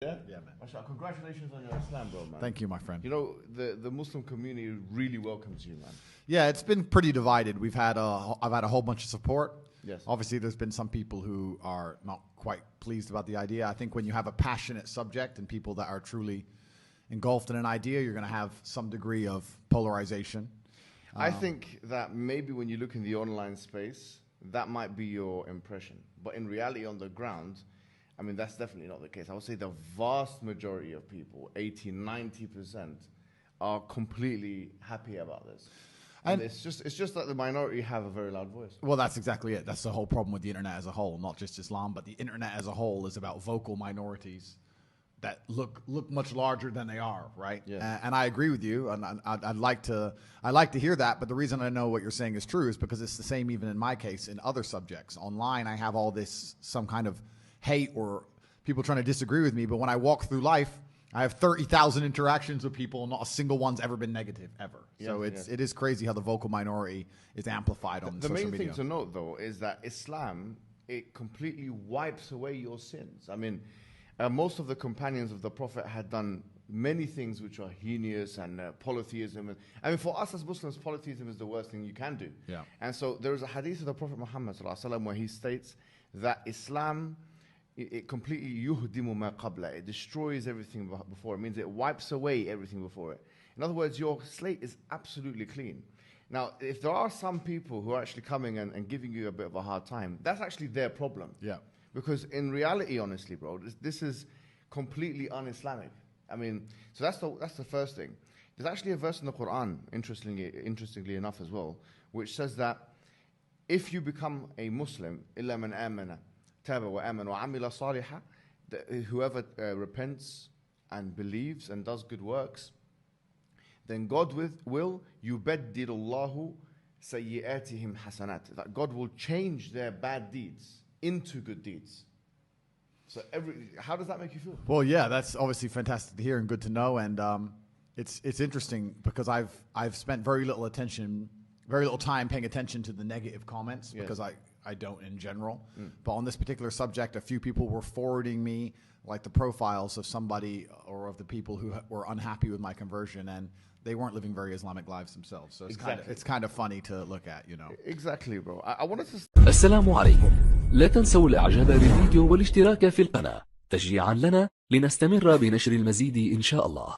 Yeah, man. Congratulations on your Islam, bro, man. Thank you, my friend. You know, the Muslim community really welcomes you, man. Yeah, it's been pretty divided. I've had a whole bunch of support. Yes. Obviously, there's been some people who are not quite pleased about the idea. I think when you have a passionate subject and people that are truly engulfed in an idea, you're going to have some degree of polarization. I think that maybe when you look in the online space, that might be your impression. But in reality, on the ground, I mean, that's definitely not the case. I would say the vast majority of people, 80, 90%, are completely happy about this. And it's just that the minority have a very loud voice. Well, that's exactly it. That's the whole problem with the internet as a whole, not just Islam, but the internet as a whole is about vocal minorities that look much larger than they are, right? Yeah. And I agree with you, and I like to hear that. But the reason I know what you're saying is true is because it's the same even in my case in other subjects. Online, I have all this some kind of hate or people trying to disagree with me, but when I walk through life, I have 30,000 interactions with people, and not a single one's ever been negative, ever. So it is crazy how the vocal minority is amplified on social media. The main thing to note, though, is that Islam, it completely wipes away your sins. I mean, most of the companions of the Prophet had done many things which are heinous and polytheism. I mean, for us as Muslims, polytheism is the worst thing you can do. Yeah. And so there is a hadith of the Prophet Muhammad ﷺ where he states that Islam, it completely yuhdimu ma qabla. It destroys everything before. It means it wipes away everything before it. In other words, your slate is absolutely clean. Now, if there are some people who are actually coming and giving you a bit of a hard time, that's actually their problem. Yeah. Because in reality, honestly, bro, this is completely un-Islamic. I mean, so that's the first thing. There's actually a verse in the Quran, interestingly enough as well, which says that if you become a Muslim, إِلَّا مَنْ آمَنَ تَابَ وَآمَنَ وَعَمِلَ صَالِحًا, whoever repents and believes and does good works, then God will يُبَدِّلُ اللَّهُ سَيِّئَاتِهِمْ حَسَنَاتٍ, that God will change their bad deeds into good deeds. So how does that make you feel? Well, yeah, that's obviously fantastic to hear and good to know. And it's interesting because I've spent very little time paying attention to the negative comments because I don't in general. But on this particular subject, a few people were forwarding me like the profiles of somebody or of the people who were unhappy with my conversion, and they weren't living very Islamic lives themselves. So it's kind of funny to look at, you know. Exactly, bro. I wanted to... السلام عليكم. لا تنسوا الاعجاب بالفيديو والاشتراك في القناة تشجيعا لنا لنستمر بنشر المزيد إن شاء الله.